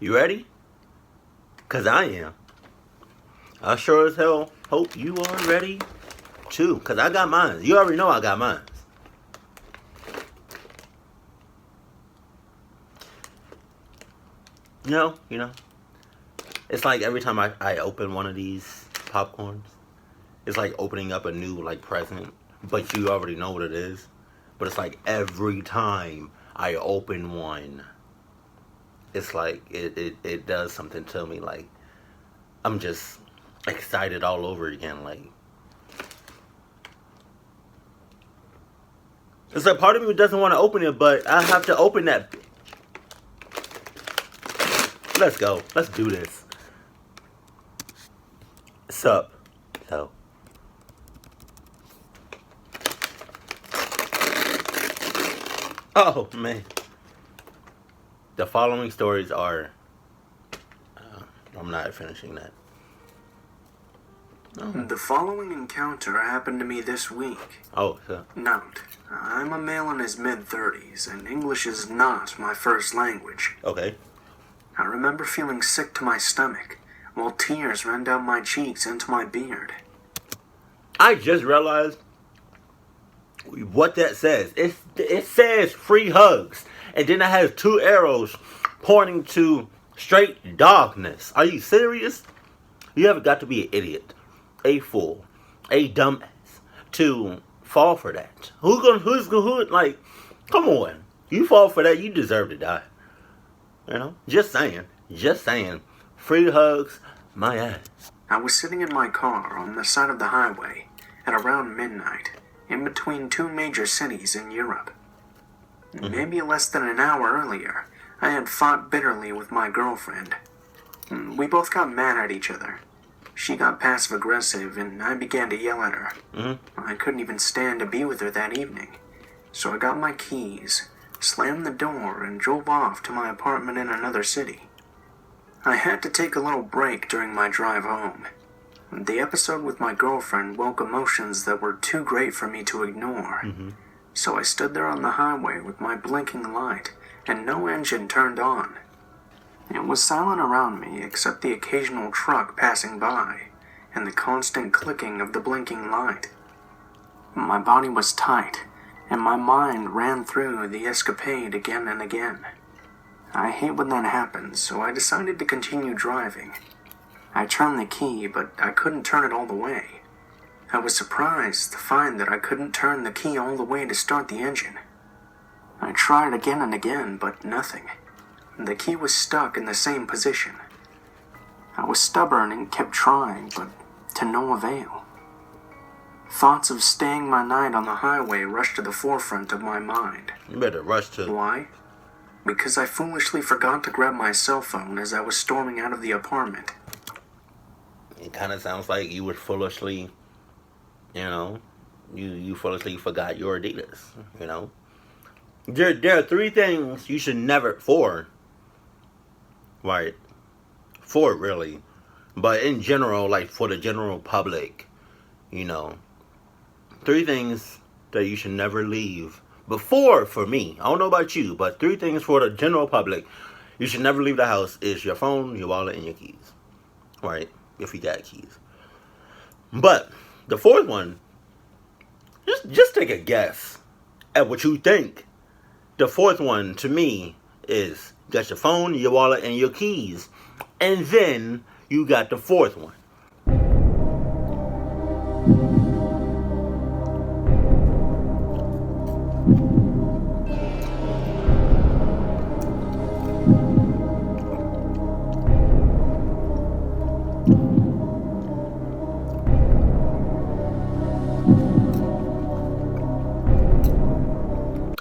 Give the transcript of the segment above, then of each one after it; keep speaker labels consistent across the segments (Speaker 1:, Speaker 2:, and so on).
Speaker 1: You ready? Cause I am. I sure as hell hope you are ready too. Cause I got mine. You already know I got mine. You know. It's like every time I open one of these popcorns, it's like opening up a new like present, but you already know what it is. But it's like every time I open one, it's like it does something to me. Like I'm just excited all over again. Like it's a part of me that doesn't want to open it, but I have to open that. Let's go. Let's do this. Sup? So. Oh man. The following stories are. I'm not finishing that.
Speaker 2: Oh. The following encounter happened to me this week.
Speaker 1: Oh, so.
Speaker 2: Note, I'm a male in his mid-30s, and English is not my first language.
Speaker 1: Okay.
Speaker 2: I remember feeling sick to my stomach, while tears ran down my cheeks into my beard.
Speaker 1: I just realized what that says. It says free hugs, and then it has two arrows pointing to straight darkness. Are you serious? You haven't got to be an idiot, a fool, a dumbass to fall for that. Who like, come on. You fall for that, you deserve to die. You know? Just saying. Free hugs, my ass.
Speaker 2: I was sitting in my car on the side of the highway at around midnight, in between two major cities in Europe. Maybe less than an hour earlier, I had fought bitterly with my girlfriend. We both got mad at each other. She got passive-aggressive, and I began to yell at her. I couldn't even stand to be with her that evening. So I got my keys, slammed the door, and drove off to my apartment in another city. I had to take a little break during my drive home. The episode with my girlfriend woke emotions that were too great for me to ignore. So I stood there on the highway with my blinking light and no engine turned on. It was silent around me except the occasional truck passing by and the constant clicking of the blinking light. My body was tight and my mind ran through the escapade again and again. I hate when that happens, so I decided to continue driving. I turned the key, but I couldn't turn it all the way. I was surprised to find that I couldn't turn the key all the way to start the engine. I tried again and again, but nothing. The key was stuck in the same position. I was stubborn and kept trying, but to no avail. Thoughts of staying my night on the highway rushed to the forefront of my mind.
Speaker 1: You better rush to...
Speaker 2: Why? Because I foolishly forgot to grab my cell phone as I was storming out of the apartment.
Speaker 1: It kind of sounds like you were foolishly, you foolishly forgot your Adidas, There are three things you should never, four, really, but in general, like for the general public, three things that you should never leave. Before, for me, I don't know about you, but three things for the general public you should never leave the house is your phone, your wallet, and your keys. Right? If you got keys. But the fourth one, just take a guess at what you think. The fourth one, to me, is you got your phone, your wallet, and your keys. And then you got the fourth one.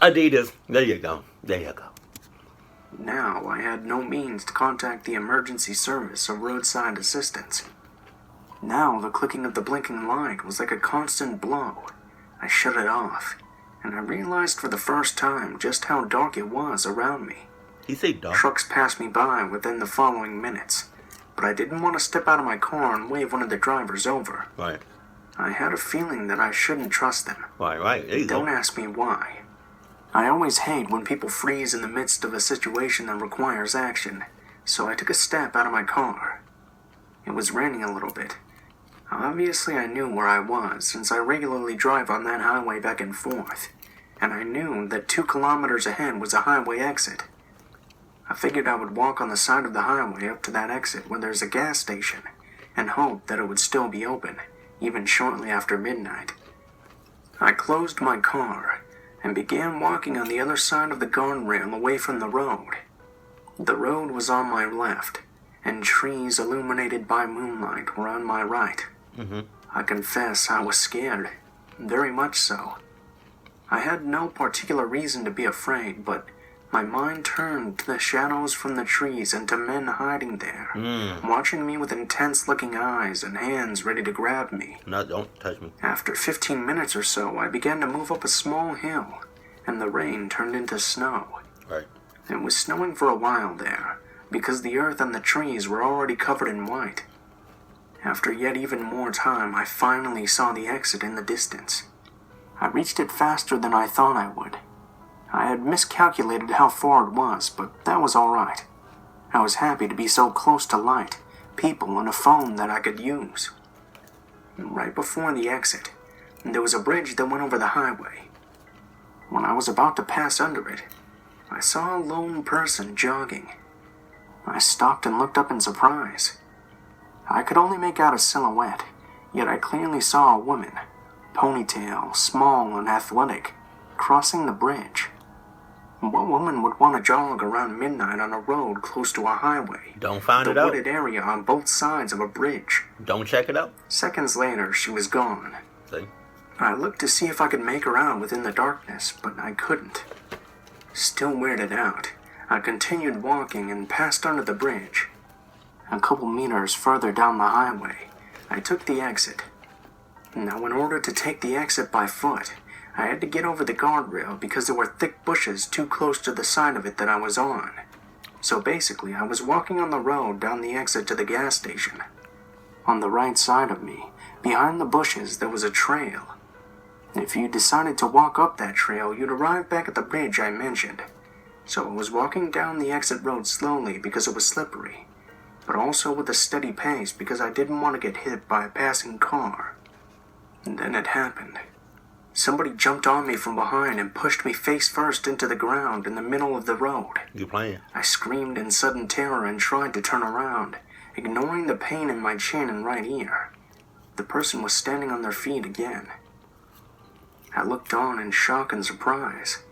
Speaker 1: Adidas. There you go.
Speaker 2: Now I had no means to contact the emergency service or roadside assistance. Now the clicking of the blinking light was like a constant blow. I shut it off, and I realized for the first time just how dark it was around me.
Speaker 1: You say dark?
Speaker 2: Trucks passed me by within the following minutes, but I didn't want to step out of my car and wave one of the drivers over.
Speaker 1: Right.
Speaker 2: I had a feeling that I shouldn't trust them.
Speaker 1: Right. There you go.
Speaker 2: Don't ask me why. I always hate when people freeze in the midst of a situation that requires action, so I took a step out of my car. It was raining a little bit. Obviously, I knew where I was since I regularly drive on that highway back and forth, and I knew that 2 kilometers ahead was a highway exit. I figured I would walk on the side of the highway up to that exit where there's a gas station and hope that it would still be open, even shortly after midnight. I closed my car and began walking on the other side of the guardrail away from the road. The road was on my left, and trees illuminated by moonlight were on my right. I confess I was scared, very much so. I had no particular reason to be afraid, but my mind turned to the shadows from the trees and to men hiding there, watching me with intense-looking eyes and hands ready to grab me.
Speaker 1: No, don't touch me.
Speaker 2: After 15 minutes or so, I began to move up a small hill, and the rain turned into snow.
Speaker 1: Right.
Speaker 2: It was snowing for a while there, because the earth and the trees were already covered in white. After yet even more time, I finally saw the exit in the distance. I reached it faster than I thought I would. I had miscalculated how far it was, but that was all right. I was happy to be so close to light, people, and a phone that I could use. Right before the exit, there was a bridge that went over the highway. When I was about to pass under it, I saw a lone person jogging. I stopped and looked up in surprise. I could only make out a silhouette, yet I clearly saw a woman, ponytail, small and athletic, crossing the bridge. What woman would want to jog around midnight on a road close to a highway?
Speaker 1: Don't find it
Speaker 2: the
Speaker 1: out.
Speaker 2: wooded area on both sides of a bridge.
Speaker 1: Don't check it out.
Speaker 2: Seconds later, she was gone.
Speaker 1: See?
Speaker 2: I looked to see if I could make her out within the darkness, but I couldn't. Still weirded out, I continued walking and passed under the bridge. A couple meters further down the highway, I took the exit. Now, in order to take the exit by foot, I had to get over the guardrail because there were thick bushes too close to the side of it that I was on. So basically, I was walking on the road down the exit to the gas station. On the right side of me, behind the bushes, there was a trail. If you decided to walk up that trail, you'd arrive back at the bridge I mentioned. So I was walking down the exit road slowly because it was slippery, but also with a steady pace because I didn't want to get hit by a passing car. And then it happened. Somebody jumped on me from behind and pushed me face first into the ground in the middle of the road.
Speaker 1: You playing?
Speaker 2: I screamed in sudden terror and tried to turn around, ignoring the pain in my chin and right ear. The person was standing on their feet again. I looked on in shock and surprise.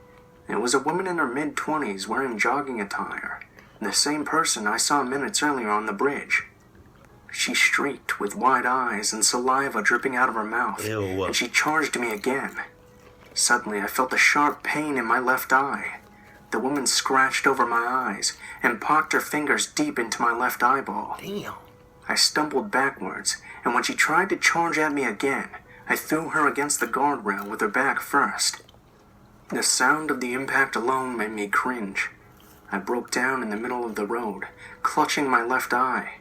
Speaker 2: It was a woman in her mid-20s wearing jogging attire, the same person I saw minutes earlier on the bridge. She shrieked with wide eyes and saliva dripping out of her mouth,
Speaker 1: Ew.
Speaker 2: and she charged me again. Suddenly, I felt a sharp pain in my left eye. The woman scratched over my eyes and pocked her fingers deep into my left eyeball.
Speaker 1: Damn.
Speaker 2: I stumbled backwards, and when she tried to charge at me again, I threw her against the guardrail with her back first. The sound of the impact alone made me cringe. I broke down in the middle of the road, clutching my left eye.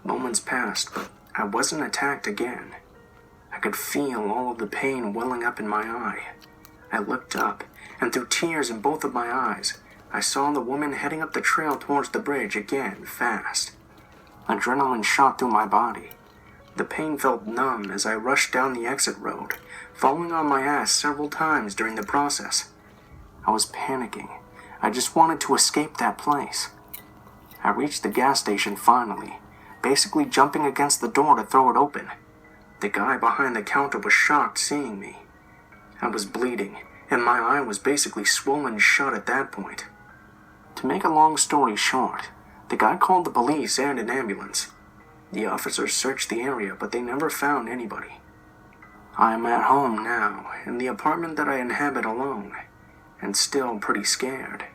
Speaker 2: Moments passed, but I wasn't attacked again. I could feel all of the pain welling up in my eye. I looked up, and through tears in both of my eyes, I saw the woman heading up the trail towards the bridge again, fast. Adrenaline shot through my body. The pain felt numb as I rushed down the exit road, falling on my ass several times during the process. I was panicking. I just wanted to escape that place. I reached the gas station finally, basically jumping against the door to throw it open. The guy behind the counter was shocked seeing me. I was bleeding, and my eye was basically swollen shut at that point. To make a long story short, the guy called the police and an ambulance. The officers searched the area, but they never found anybody. I am at home now, in the apartment that I inhabit alone, and still pretty scared.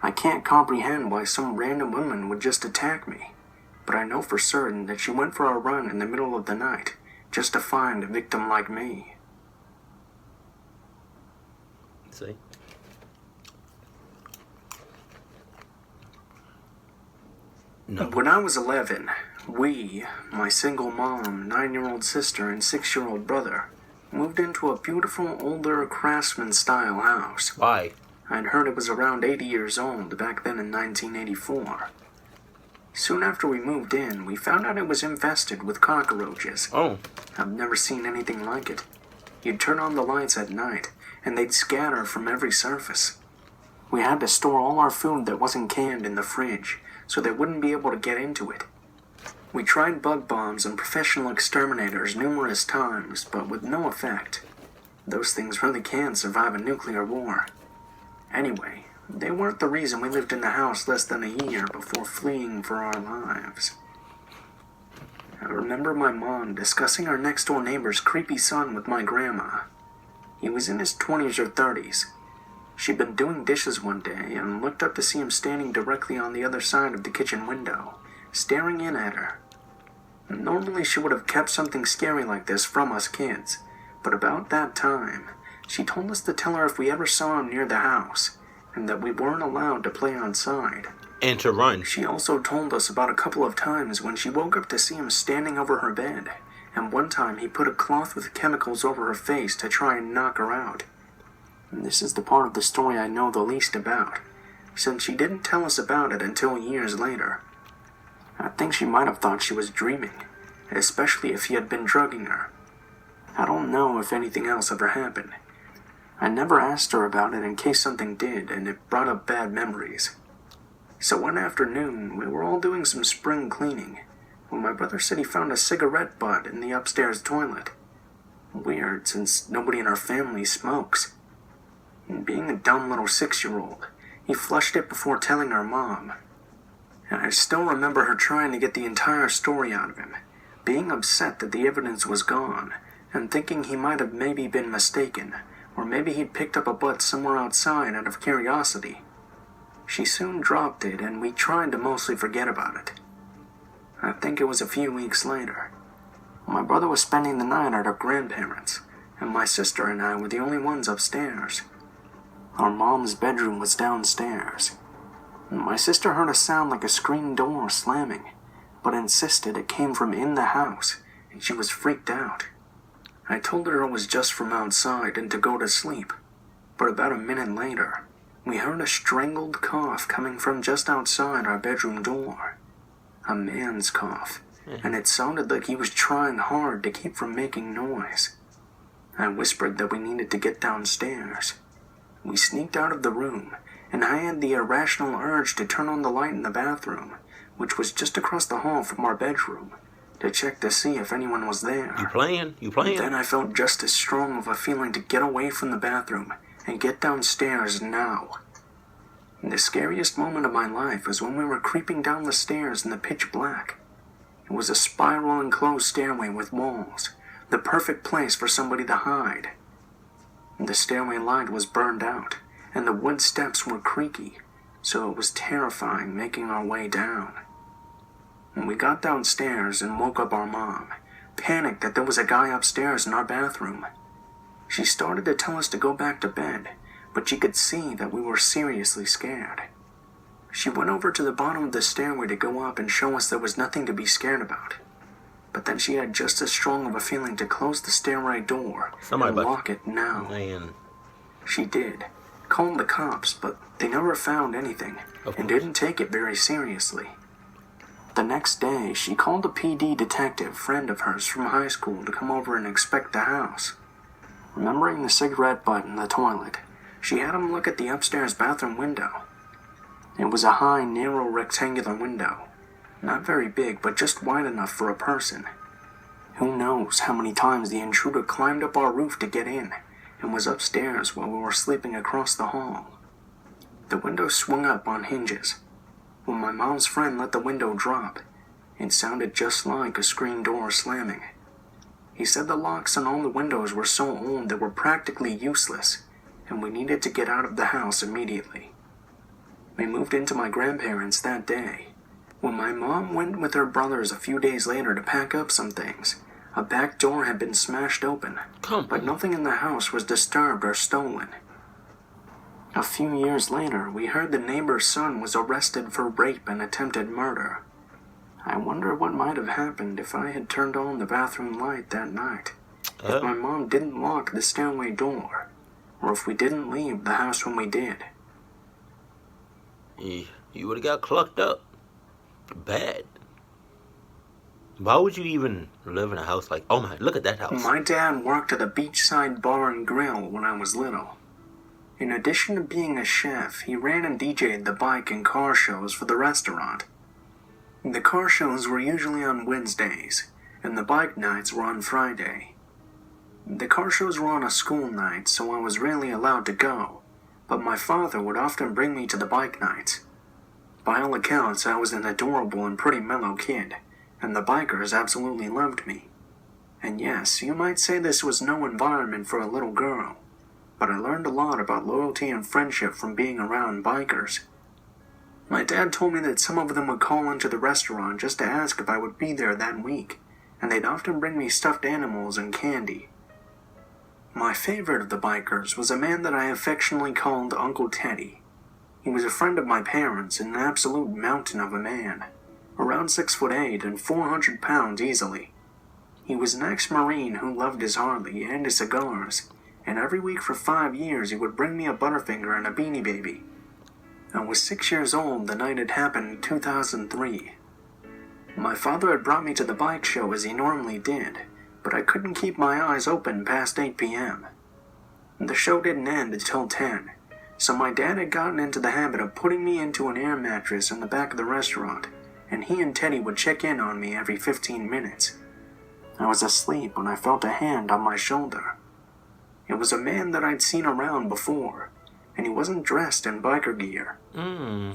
Speaker 2: I can't comprehend why some random woman would just attack me, but I know for certain that she went for a run in the middle of the night, just to find a victim like me.
Speaker 1: See? No.
Speaker 2: When I was 11, we, my single mom, 9-year-old sister, and 6-year-old brother, moved into a beautiful older craftsman-style house.
Speaker 1: Why?
Speaker 2: I'd heard it was around 80 years old back then in 1984. Soon after we moved in, we found out it was infested with cockroaches.
Speaker 1: Oh.
Speaker 2: I've never seen anything like it. You'd turn on the lights at night, and they'd scatter from every surface. We had to store all our food that wasn't canned in the fridge, so they wouldn't be able to get into it. We tried bug bombs and professional exterminators numerous times, but with no effect. Those things really can survive a nuclear war. Anyway, they weren't the reason we lived in the house less than a year before fleeing for our lives. I remember my mom discussing our next-door neighbor's creepy son with my grandma. He was in his 20s or 30s. She'd been doing dishes one day and looked up to see him standing directly on the other side of the kitchen window, staring in at her. Normally she would have kept something scary like this from us kids, but about that time, she told us to tell her if we ever saw him near the house, and that we weren't allowed to play outside.
Speaker 1: And to run.
Speaker 2: She also told us about a couple of times when she woke up to see him standing over her bed, and one time he put a cloth with chemicals over her face to try and knock her out. And this is the part of the story I know the least about, since she didn't tell us about it until years later. I think she might have thought she was dreaming, especially if he had been drugging her. I don't know if anything else ever happened. I never asked her about it in case something did, and it brought up bad memories. So one afternoon, we were all doing some spring cleaning, when my brother said he found a cigarette butt in the upstairs toilet. Weird, since nobody in our family smokes. And being a dumb little 6-year-old, he flushed it before telling our mom. And I still remember her trying to get the entire story out of him, being upset that the evidence was gone, and thinking he might have maybe been mistaken, or maybe he'd picked up a butt somewhere outside out of curiosity. She soon dropped it, and we tried to mostly forget about it. I think it was a few weeks later. My brother was spending the night at our grandparents', and my sister and I were the only ones upstairs. Our mom's bedroom was downstairs. My sister heard a sound like a screen door slamming, but insisted it came from in the house, and she was freaked out. I told her it was just from outside and to go to sleep, but about a minute later, we heard a strangled cough coming from just outside our bedroom door. A man's cough, and it sounded like he was trying hard to keep from making noise. I whispered that we needed to get downstairs. We sneaked out of the room, and I had the irrational urge to turn on the light in the bathroom, which was just across the hall from our bedroom, to check to see if anyone was there.
Speaker 1: You playing?
Speaker 2: Then I felt just as strong of a feeling to get away from the bathroom and get downstairs now. The scariest moment of my life was when we were creeping down the stairs in the pitch black. It was a spiral enclosed stairway with walls, the perfect place for somebody to hide. The stairway light was burned out, and the wood steps were creaky, so it was terrifying making our way down. When we got downstairs and woke up our mom, panicked that there was a guy upstairs in our bathroom. She started to tell us to go back to bed, but she could see that we were seriously scared. She went over to the bottom of the stairway to go up and show us there was nothing to be scared about. But then she had just as strong of a feeling to close the stairway door and lock it now.
Speaker 1: Man.
Speaker 2: She did. Called the cops, but they never found anything and didn't take it very seriously. The next day, she called a PD detective friend of hers from high school to come over and inspect the house. Remembering the cigarette butt in the toilet, she had him look at the upstairs bathroom window. It was a high, narrow, rectangular window. Not very big, but just wide enough for a person. Who knows how many times the intruder climbed up our roof to get in, and was upstairs while we were sleeping across the hall. The window swung up on hinges. When my mom's friend let the window drop, it sounded just like a screen door slamming. He said the locks on all the windows were so old they were practically useless, and we needed to get out of the house immediately. We moved into my grandparents' that day. When my mom went with her brothers a few days later to pack up some things, a back door had been smashed open, but nothing in the house was disturbed or stolen. A few years later, we heard the neighbor's son was arrested for rape and attempted murder. I wonder what might have happened if I had turned on the bathroom light that night, if my mom didn't lock the stairway door, or if we didn't leave the house when we did.
Speaker 1: You would have got clucked up. bad. Why would you even live in a house like, oh my, look at that house.
Speaker 2: My dad worked at a beachside bar and grill when I was little. In addition to being a chef, he ran and DJ'd the bike and car shows for the restaurant. The car shows were usually on Wednesdays, and the bike nights were on Friday. The car shows were on a school night, so I was rarely allowed to go, but my father would often bring me to the bike nights. By all accounts, I was an adorable and pretty mellow kid, and the bikers absolutely loved me. And yes, you might say this was no environment for a little girl, but I learned a lot about loyalty and friendship from being around bikers. My dad told me that some of them would call into the restaurant just to ask if I would be there that week, and they'd often bring me stuffed animals and candy. My favorite of the bikers was a man that I affectionately called Uncle Teddy. He was a friend of my parents and an absolute mountain of a man, around 6'8" and 400 pounds easily. He was an ex-Marine who loved his Harley and his cigars, and every week for 5 years he would bring me a Butterfinger and a Beanie Baby. I was 6 years old the night it happened in 2003. My father had brought me to the bike show as he normally did, but I couldn't keep my eyes open past 8 p.m. The show didn't end until 10, so my dad had gotten into the habit of putting me into an air mattress in the back of the restaurant, and he and Teddy would check in on me every 15 minutes. I was asleep when I felt a hand on my shoulder. It was a man that I'd seen around before, and he wasn't dressed in biker gear.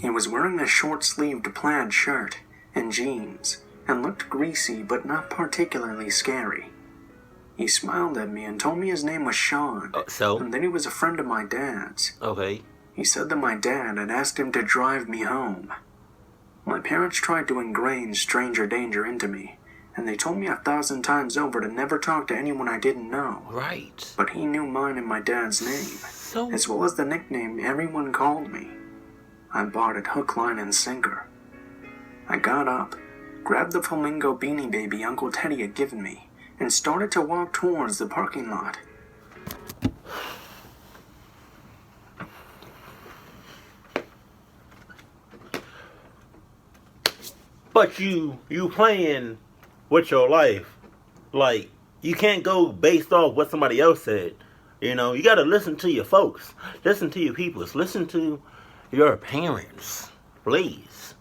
Speaker 2: He was wearing a short-sleeved plaid shirt and jeans, and looked greasy but not particularly scary. He smiled at me and told me his name was Sean, and that he was a friend of my dad's.
Speaker 1: Okay.
Speaker 2: He said that my dad had asked him to drive me home. My parents tried to ingrain stranger danger into me, and they told me 1,000 times over to never talk to anyone I didn't know.
Speaker 1: Right.
Speaker 2: But he knew mine and my dad's name, as well as the nickname everyone called me. I bought it hook, line, and sinker. I got up, grabbed the flamingo Beanie Baby Uncle Teddy had given me, and started to walk towards the parking lot.
Speaker 1: But you playing with your life. Like, you can't go based off what somebody else said. You know, you gotta listen to your folks. Listen to your peoples. Listen to your parents. Please.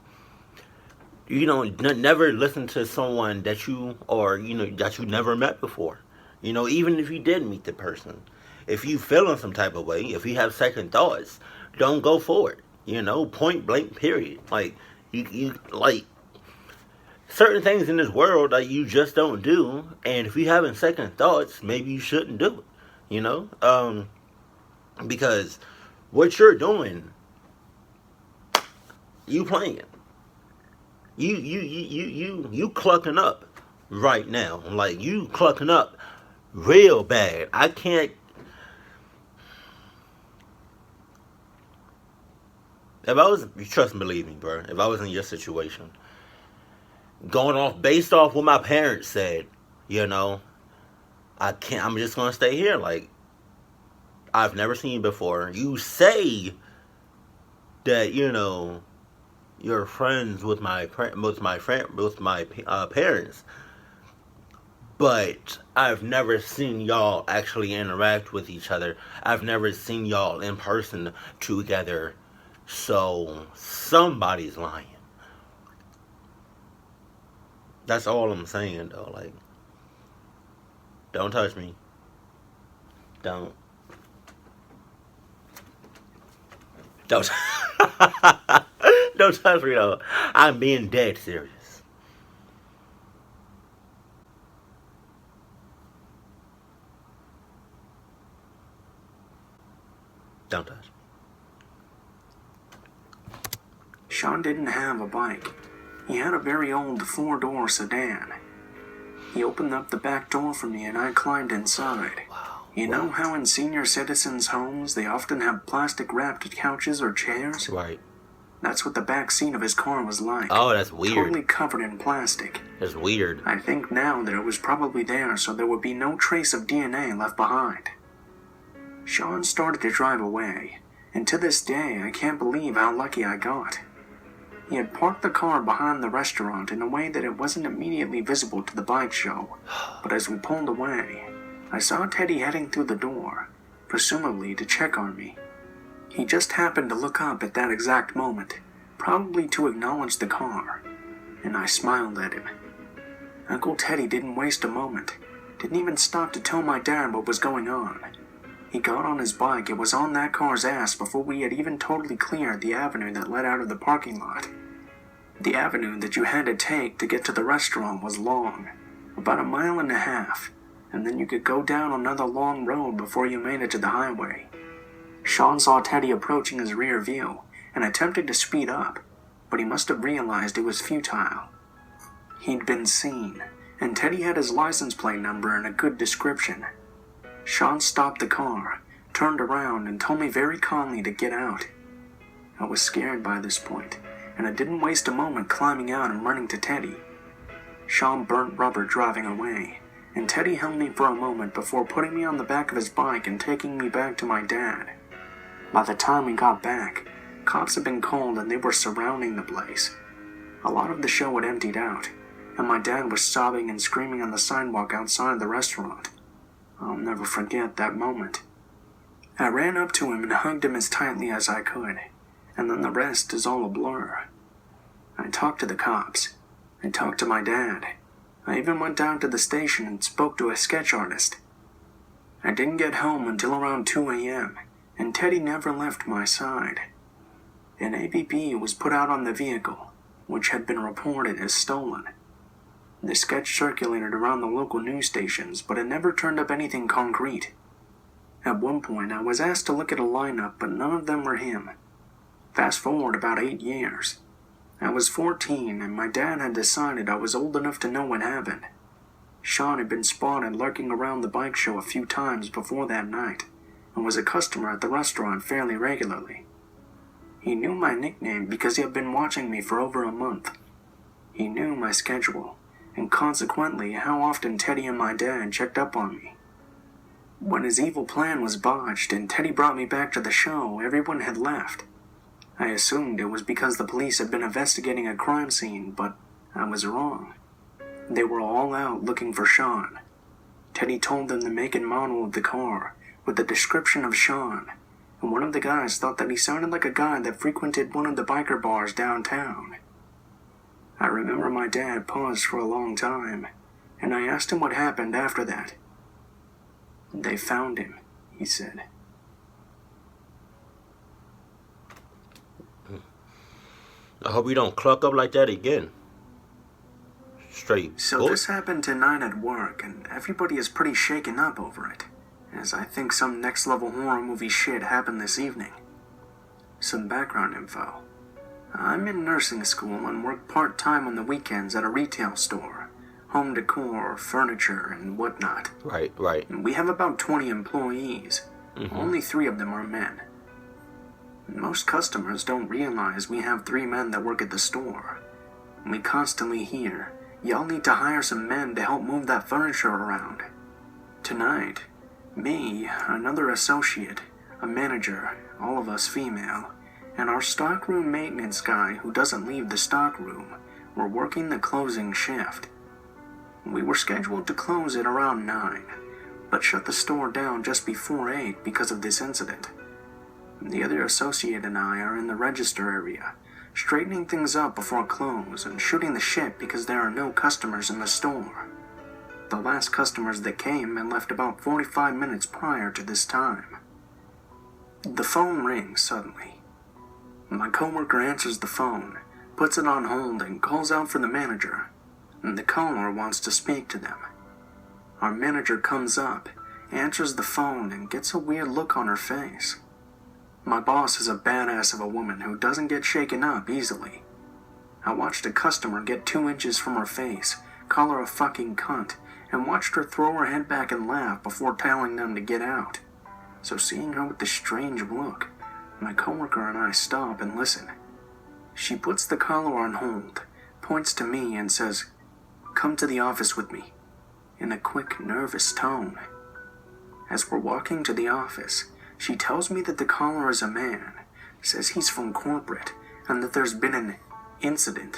Speaker 1: You know, never listen to someone that you, or, you know, that you never met before. You know, even if you did meet the person. If you feel in some type of way, if you have second thoughts, don't go for it. You know, point blank period. Like, you like, certain things in this world that you just don't do, and if you having second thoughts, maybe you shouldn't do it. You know, because what you're doing, you playing, you clucking up right now. Like, you clucking up real bad. I can't. If I was, trust and believe me, bro. If I was in your situation, going off based off what my parents said, you know, I can't. I'm just gonna stay here. Like, I've never seen you before. You say that, you know, you're friends with my parents, but I've never seen y'all actually interact with each other. I've never seen y'all in person together. So somebody's lying. That's all I'm saying, though. Like, don't touch me. Don't don't touch me, though. I'm being dead serious. Don't touch me.
Speaker 2: Sean didn't have a bike. He had a very old 4-door sedan. He opened up the back door for me and I climbed inside.
Speaker 1: Wow.
Speaker 2: You know how in senior citizens' homes they often have plastic-wrapped couches or chairs?
Speaker 1: Right.
Speaker 2: That's what the back seat of his car was like.
Speaker 1: Oh, that's weird.
Speaker 2: Totally covered in plastic.
Speaker 1: That's weird.
Speaker 2: I think now that it was probably there so there would be no trace of DNA left behind. Sean started to drive away, and to this day I can't believe how lucky I got. He had parked the car behind the restaurant in a way that it wasn't immediately visible to the bike show, but as we pulled away, I saw Teddy heading through the door, presumably to check on me. He just happened to look up at that exact moment, probably to acknowledge the car, and I smiled at him. Uncle Teddy didn't waste a moment, didn't even stop to tell my dad what was going on. He got on his bike and was on that car's ass before we had even totally cleared the avenue that led out of the parking lot. The avenue that you had to take to get to the restaurant was long, about 1.5 miles, and then you could go down another long road before you made it to the highway. Sean saw Teddy approaching his rear view and attempted to speed up, but he must have realized it was futile. He'd been seen, and Teddy had his license plate number and a good description. Sean stopped the car, turned around, and told me very calmly to get out. I was scared by this point, and I didn't waste a moment climbing out and running to Teddy. Sean burnt rubber driving away, and Teddy held me for a moment before putting me on the back of his bike and taking me back to my dad. By the time we got back, cops had been called and they were surrounding the place. A lot of the show had emptied out, and my dad was sobbing and screaming on the sidewalk outside the restaurant. I'll never forget that moment. I ran up to him and hugged him as tightly as I could, and then the rest is all a blur. I talked to the cops. I talked to my dad. I even went down to the station and spoke to a sketch artist. I didn't get home until around 2 a.m., and Teddy never left my side. An APB was put out on the vehicle, which had been reported as stolen. The sketch circulated around the local news stations, but it never turned up anything concrete. At one point, I was asked to look at a lineup, but none of them were him. Fast forward about 8 years. I was 14, and my dad had decided I was old enough to know what happened. Sean had been spotted lurking around the bike show a few times before that night, and was a customer at the restaurant fairly regularly. He knew my nickname because he had been watching me for over a month. He knew my schedule, and consequently how often Teddy and my dad checked up on me. When his evil plan was botched and Teddy brought me back to the show, everyone had left. I assumed it was because the police had been investigating a crime scene, but I was wrong. They were all out looking for Sean. Teddy told them the make and model of the car, with the description of Sean, and one of the guys thought that he sounded like a guy that frequented one of the biker bars downtown. I remember my dad paused for a long time, and I asked him what happened after that. "They found him," he said.
Speaker 1: I hope you don't cluck up like that again. Straight.
Speaker 2: So this happened tonight at work, and everybody is pretty shaken up over it, as I think some next-level horror movie shit happened this evening. Some background info. I'm in nursing school and work part-time on the weekends at a retail store. Home decor, furniture, and whatnot.
Speaker 1: Right.
Speaker 2: And we have about 20 employees. Only 3 of them are men. Most customers don't realize we have 3 men that work at the store. We constantly hear, "Y'all need to hire some men to help move that furniture around." Tonight, me, another associate, a manager, all of us female, and our stockroom maintenance guy who doesn't leave the stockroom were working the closing shift. We were scheduled to close at around 9, but shut the store down just before 8 because of this incident. The other associate and I are in the register area, straightening things up before close and shooting the shit because there are no customers in the store. The last customers that came had left about 45 minutes prior to this time. The phone rings suddenly. My coworker answers the phone, puts it on hold, and calls out for the manager. The caller wants to speak to them. Our manager comes up, answers the phone, and gets a weird look on her face. My boss is a badass of a woman who doesn't get shaken up easily. I watched a customer get 2 inches from her face, call her a fucking cunt, and watched her throw her head back and laugh before telling them to get out. So seeing her with this strange look, my coworker and I stop and listen. She puts the caller on hold, points to me and says, "Come to the office with me," in a quick, nervous tone. As we're walking to the office, she tells me that the caller is a man, says he's from corporate, and that there's been an incident.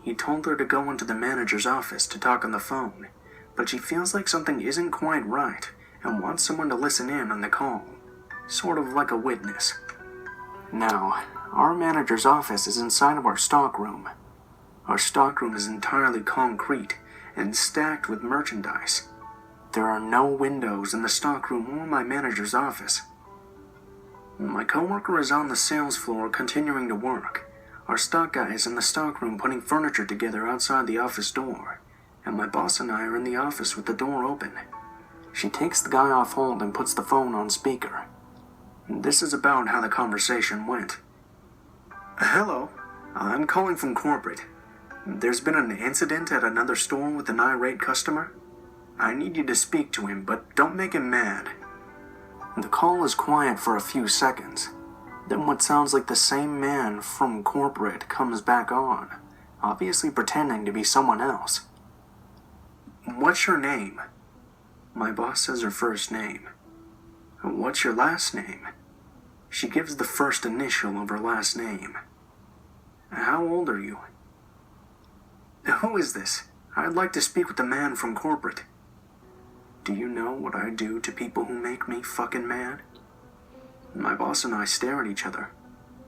Speaker 2: He told her to go into the manager's office to talk on the phone, but she feels like something isn't quite right and wants someone to listen in on the call, sort of like a witness. Now, our manager's office is inside of our stockroom. Our stockroom is entirely concrete and stacked with merchandise. There are no windows in the stockroom or my manager's office. My coworker is on the sales floor continuing to work. Our stock guy is in the stockroom putting furniture together outside the office door, and my boss and I are in the office with the door open. She takes the guy off hold and puts the phone on speaker. This is about how the conversation went. Hello, I'm calling from corporate. There's been an incident at another store with an irate customer. I need you to speak to him, but don't make him mad. The call is quiet for a few seconds. Then what sounds like the same man from corporate comes back on, obviously pretending to be someone else. What's your name? My boss says her first name. What's your last name? She gives the first initial of her last name. How old are you? Who is this? I'd like to speak with the man from corporate. Do you know what I do to people who make me fucking mad? My boss and I stare at each other.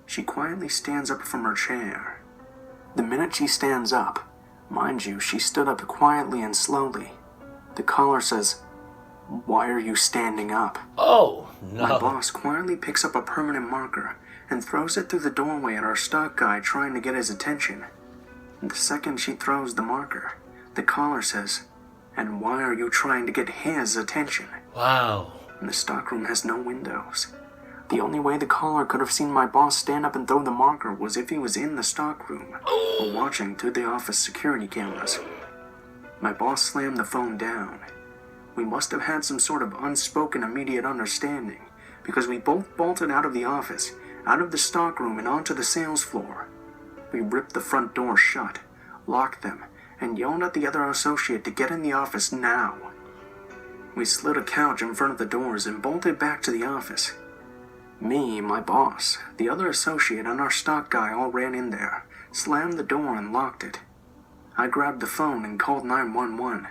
Speaker 2: She quietly stands up from her chair. The minute she stands up, mind you, she stood up quietly and slowly. The caller says, "Why are you standing up?"
Speaker 1: Oh, no.
Speaker 2: My boss quietly picks up a permanent marker and throws it through the doorway at our stock guy, trying to get his attention. The second she throws the marker, the caller says, "And why are you trying to get his attention?"
Speaker 1: Wow.
Speaker 2: The stockroom has no windows. The only way the caller could have seen my boss stand up and throw the marker was if he was in the stockroom or watching through the office security cameras. My boss slammed the phone down. We must have had some sort of unspoken immediate understanding, because we both bolted out of the office, out of the stockroom and onto the sales floor. We ripped the front doors shut, locked them, and yelled at the other associate to get in the office now. We slid a couch in front of the doors and bolted back to the office. Me, my boss, the other associate, and our stock guy all ran in there, slammed the door and locked it. I grabbed the phone and called 911.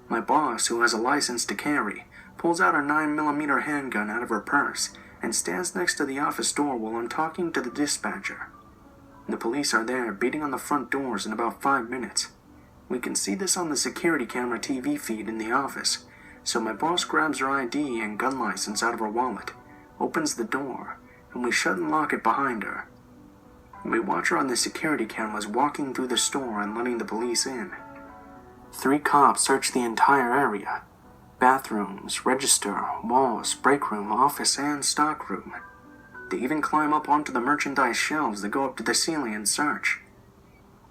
Speaker 2: My boss, who has a license to carry, pulls out a 9mm handgun out of her purse and stands next to the office door while I'm talking to the dispatcher. The police are there, beating on the front doors in about 5 minutes. We can see this on the security camera TV feed in the office, so my boss grabs her ID and gun license out of her wallet, opens the door, and we shut and lock it behind her. We watch her on the security cameras walking through the store and letting the police in. 3 cops search the entire area. Bathrooms, register, walls, break room, office, and stockroom. They even climb up onto the merchandise shelves that go up to the ceiling and search.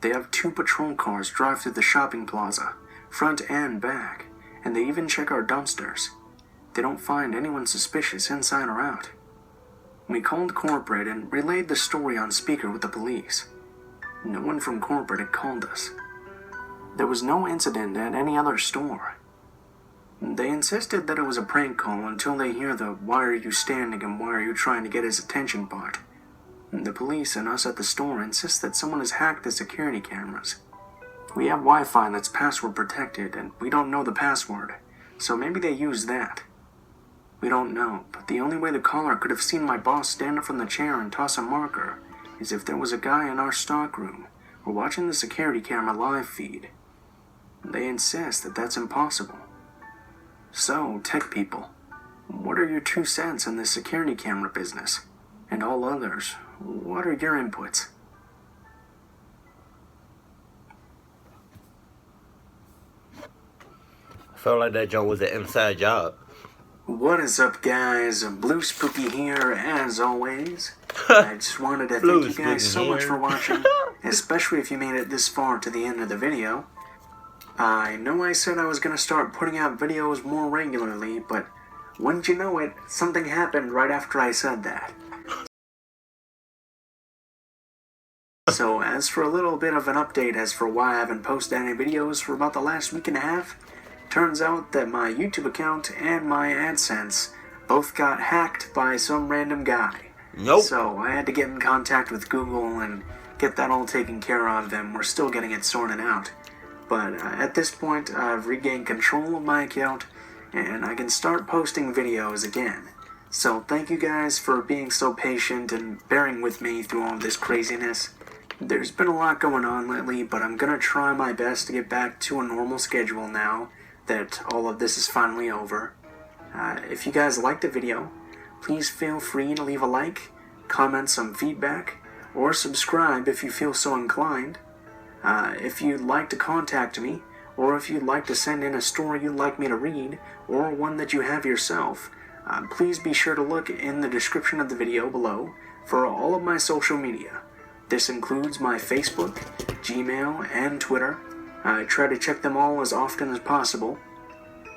Speaker 2: They have 2 patrol cars drive through the shopping plaza, front and back, and they even check our dumpsters. They don't find anyone suspicious inside or out. We called corporate and relayed the story on speaker with the police. No one from corporate had called us. There was no incident at any other store. They insisted that it was a prank call until they hear the "why are you standing and why are you trying to get his attention" part. The police and us at the store insist that someone has hacked the security cameras. We have Wi-Fi that's password protected and we don't know the password, so maybe they used that. We don't know, but the only way the caller could have seen my boss stand up from the chair and toss a marker is if there was a guy in our stockroom or watching the security camera live feed. They insist that that's impossible. So, tech people, what are your 2 cents in this security camera business? And all others, what are your inputs?
Speaker 1: I felt like that joke was an inside job.
Speaker 2: What is up, guys? Blue Spooky here, as always. I just wanted to thank you guys so much for watching, especially if you made it this far to the end of the video. I know I said I was going to start putting out videos more regularly, but wouldn't you know it, something happened right after I said that. So, as for a little bit of an update as for why I haven't posted any videos for about the last week and a half, turns out that my YouTube account and my AdSense both got hacked by some random guy.
Speaker 1: Nope.
Speaker 2: So I had to get in contact with Google and get that all taken care of, and we're still getting it sorted out. But at this point, I've regained control of my account, and I can start posting videos again. So thank you guys for being so patient and bearing with me through all this craziness. There's been a lot going on lately, but I'm gonna try my best to get back to a normal schedule now that all of this is finally over. If you guys liked the video, please feel free to leave a like, comment some feedback, or subscribe if you feel so inclined. If you'd like to contact me, or if you'd like to send in a story you'd like me to read, or one that you have yourself, please be sure to look in the description of the video below for all of my social media. This includes my Facebook, Gmail, and Twitter. I try to check them all as often as possible.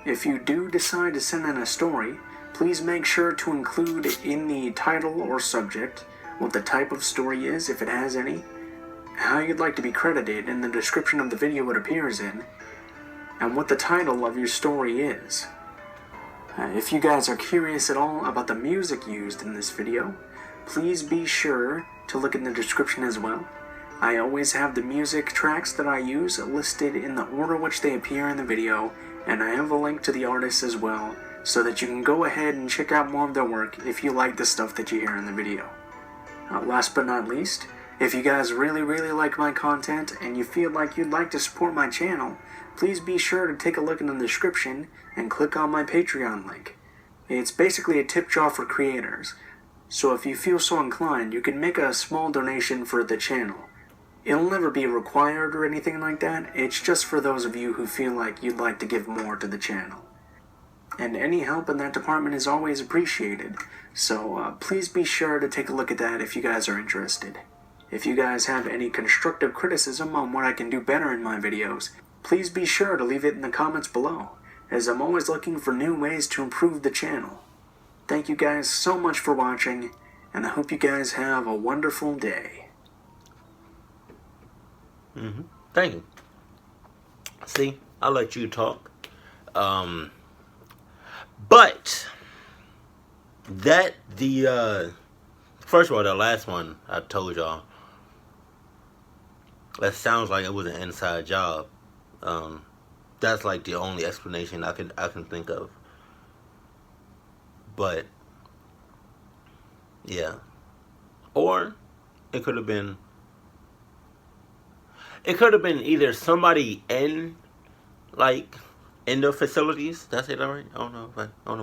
Speaker 2: If you do decide to send in a story, please make sure to include in the title or subject what the type of story is, if it has any, how you'd like to be credited in the description of the video it appears in, and what the title of your story is. If you guys are curious at all about the music used in this video, please be sure to look in the description as well. I always have the music tracks that I use listed in the order which they appear in the video, and I have a link to the artists as well, so that you can go ahead and check out more of their work if you like the stuff that you hear in the video. Last but not least, if you guys really like my content and you feel like you'd like to support my channel, please be sure to take a look in the description and click on my Patreon link. It's basically a tip jar for creators, so if you feel so inclined, you can make a small donation for the channel. It'll never be required or anything like that, it's just for those of you who feel like you'd like to give more to the channel. And any help in that department is always appreciated, so please be sure to take a look at that if you guys are interested. If you guys have any constructive criticism on what I can do better in my videos, please be sure to leave it in the comments below, as I'm always looking for new ways to improve the channel. Thank you guys so much for watching, and I hope you guys have a wonderful day.
Speaker 1: Thank you. See, I'll let you talk. But that first of all, the last one I told y'all, that sounds like it was an inside job. That's like the only explanation I can think of. But yeah, or it could have been either somebody in the facilities. Did I say that right? I don't know if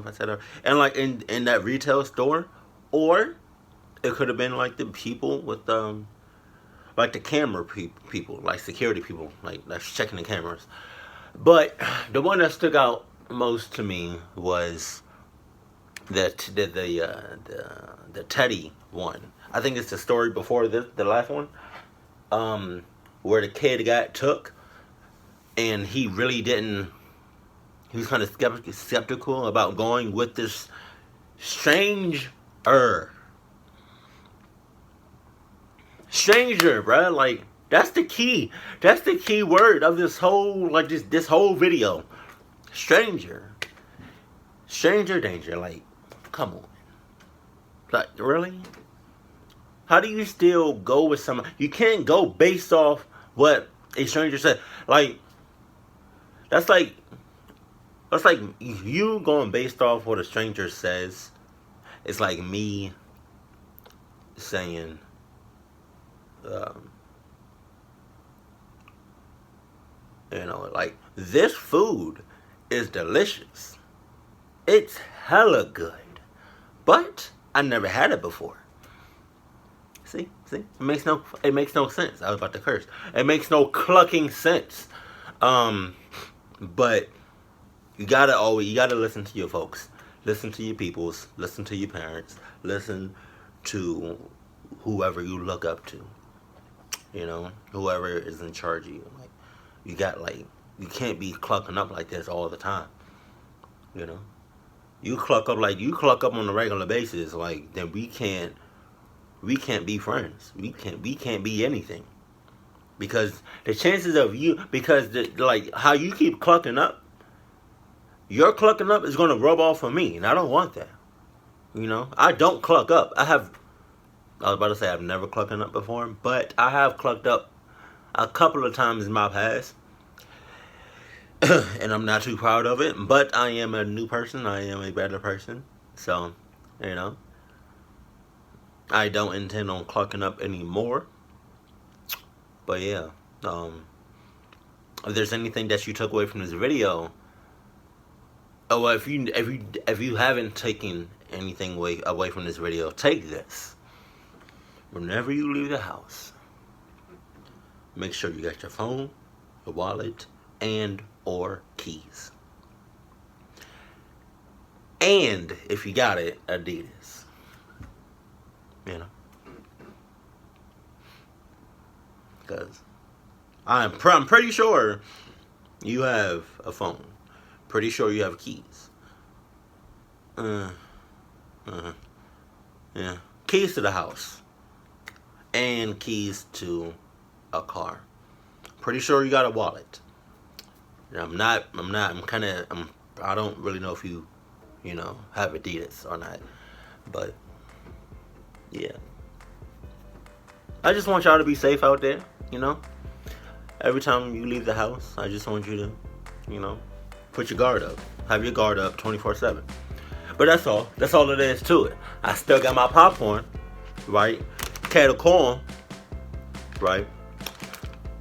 Speaker 1: I said that right. And like in that retail store, or it could have been like the people with like the camera people, like security people, like that's checking the cameras. But the one that stuck out most to me was the Teddy one. I think it's the story before the last one, where the kid got took, and he really didn't. He was kind of skeptical about going with this stranger, bruh. Like, that's the key. That's the key word of this whole, like, this whole video. Stranger danger. Like, come on. Like, really? How do you still go with someone? You can't go based off what a stranger said. Like, that's like you going based off what a stranger says. It's like me saying, like, this food is delicious. It's hella good. But I never had it before. See? It makes no sense. I was about to curse. It makes no clucking sense. But you gotta listen to your folks. Listen to your peoples. Listen to your parents. Listen to whoever you look up to. Whoever is in charge of you. Like, you can't be clucking up like this all the time. You cluck up on a regular basis, like, then we can't be friends. We can't be anything. Because the chances of you, how you keep clucking up, your clucking up is going to rub off on me, and I don't want that. I don't cluck up. I have I was about to say I've never clucked up before, but I have clucked up a couple of times in my past. And I'm not too proud of it, but I am a new person. I am a better person. So, you know, I don't intend on clucking up anymore. But yeah, if there's anything that you took away from this video, well, if you haven't taken anything away from this video, take this. Whenever you leave the house, make sure you got your phone, your wallet, and or keys. And if you got it, Adidas. You know, because I'm pretty sure you have a phone. Pretty sure you have keys. Yeah. Keys to the house. And keys to a car. Pretty sure you got a wallet. I don't really know if you have Adidas or not. But, yeah. I just want y'all to be safe out there, you know. Every time you leave the house, I just want you to, put your guard up. Have your guard up 24/7. But that's all. That's all it is to it. I still got my popcorn, right? Kettle corn, right?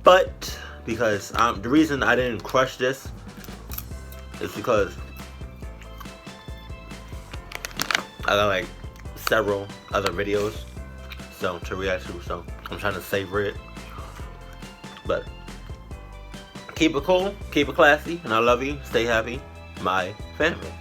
Speaker 1: But because the reason I didn't crush this is because I got like several other videos to react to, so I'm trying to savor it. But keep it cool, keep it classy, and I love you. Stay happy, my family.